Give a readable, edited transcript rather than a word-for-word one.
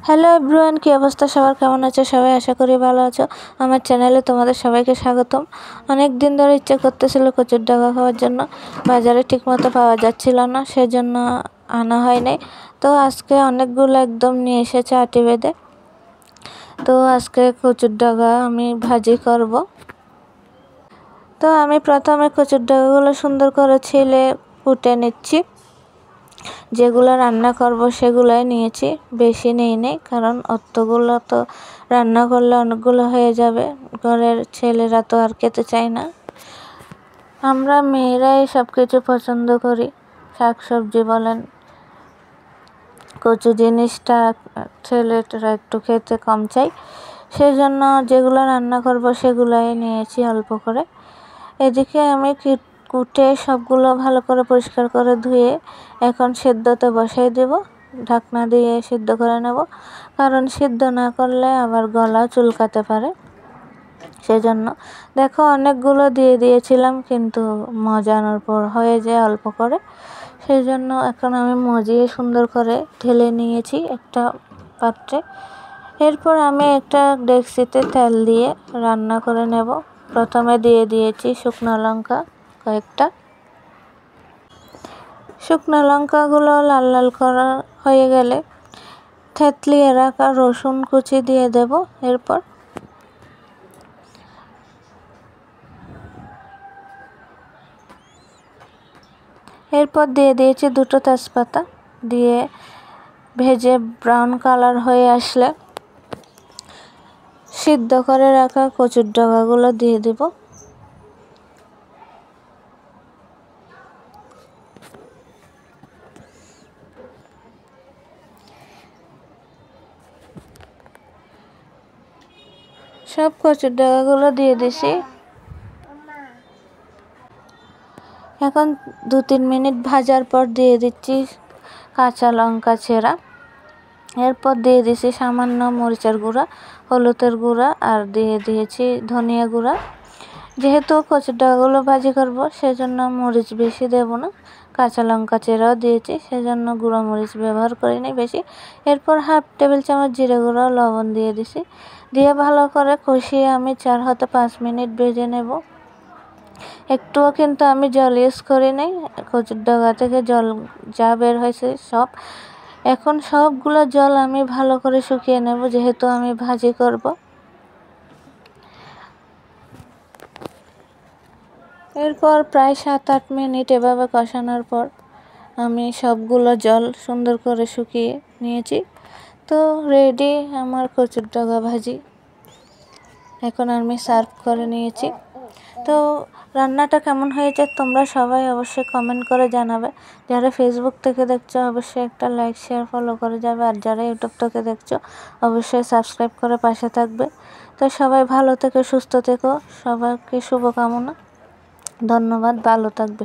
Hello everyone, কি অবস্থা সবার? কেমন আছো সবাই? আশা করি ভালো আছো। আমার চ্যানেলে তোমাদের সবাইকে স্বাগতম। অনেক দিন ধরে ইচ্ছা করতেছিল কচুর ডাগা খাওয়ার জন্য, বাজারে ঠিকমতো পাওয়া যাচ্ছিল না, সেজন্য আনা হয় নাই। তো আজকে অনেকগুলো একদম নিয়ে এসেছে আটি বেঁধে। তো আজকে কচুর ডাগা আমি ভাজি করব। তো আমি প্রথমে কচুর ডাগাগুলো সুন্দর করে ছিলে কুটে নিচ্ছি। যেগুলো রান্না করব সেগুলোই নিয়েছি, বেশি নেই কারণ অতগুলো তো রান্না করলে অনেকগুলো হয়ে যাবে। ঘরের ছেলেরা তো আর খেতে চায় না, আমরা মেয়েরাই সব কিছু পছন্দ করি। শাকসবজি বলেন, কচু জিনিসটা ছেলেরা একটু খেতে কম চাই, সেই জন্য যেগুলো রান্না করব সেগুলোই নিয়েছি অল্প করে। এদিকে আমি কুটে সবগুলো ভালো করে পরিষ্কার করে ধুয়ে এখন সিদ্ধতে বসাই দেব। ঢাকনা দিয়ে সিদ্ধ করে নেব, কারণ সিদ্ধ না করলে আবার গলা চুলকাতে পারে। সেজন্য দেখো অনেকগুলো দিয়ে দিয়েছিলাম, কিন্তু মজানোর পর হয়ে যায় অল্প করে। সেই জন্য এখন আমি মজিয়ে সুন্দর করে ঢেলে নিয়েছি একটা পাত্রে। এরপর আমি একটা ডেকচিতে তেল দিয়ে রান্না করে নেব। প্রথমে দিয়ে দিয়েছি শুকনো লঙ্কা কয়েকটা। শুকনো লঙ্কাগুলো লাল লাল করা হয়ে গেলে থেতলিয়ে রাখা রসুন কুচি দিয়ে দেব। এরপর দিয়ে দিয়েছি দুটো তেজপাতা, দিয়ে ভেজে ব্রাউন কালার হয়ে আসলে সিদ্ধ করে রাখা কচুর ডাগাগুলো দিয়ে দেব। সব কচুর ডাগাগুলো দিয়ে দিছি। এখন 2-3 মিনিট ভাজার পর দিয়ে দিচ্ছি কাঁচা লঙ্কা ছেঁড়া। এরপর দিয়ে দিছি সামান্য মরিচের গুঁড়া, হলুদের গুঁড়া আর দিয়ে দিয়েছি ধনিয়া গুঁড়া। যেহেতু কচুর ডাগাগুলো ভাজি করব সেজন্য মরিচ বেশি দেব না, কাঁচা লঙ্কা চেরাও দিয়েছি, সেজন্য গুঁড়ো মরিচ ব্যবহার করিনি বেশি। এরপর 1/2 টেবিল চামচ জিরে গুঁড়ো, লবণ দিয়ে দিছি। দিয়ে ভালো করে কষিয়ে আমি 4 হতে 5 মিনিট ভেজে নেব। একটুও কিন্তু আমি জল ইউজ করি নাই, কচুর ডাগা থেকে জল যা বের হয়েছে সব। এখন সবগুলো জল আমি ভালো করে শুকিয়ে নেব, যেহেতু আমি ভাজি করব। এরপর প্রায় 7-8 মিনিট এভাবে কষানোর পর আমি সবগুলো জল সুন্দর করে শুকিয়ে নিয়েছি। তো রেডি আমার কচুর ডাগা ভাজি। এখন আমি সার্ভ করে নিয়েছি। তো রান্নাটা কেমন হয়েছে তোমরা সবাই অবশ্যই কমেন্ট করে জানাবে। যারা ফেসবুক থেকে দেখছো অবশ্যই একটা লাইক শেয়ার ফলো করে যাবে, আর যারা ইউটিউব থেকে দেখছো অবশ্যই সাবস্ক্রাইব করে পাশে থাকবে। তো সবাই ভালো থেকো, সুস্থ থেকো, সবাইকে শুভকামনা। ধন্যবাদ, ভালো থাকবে।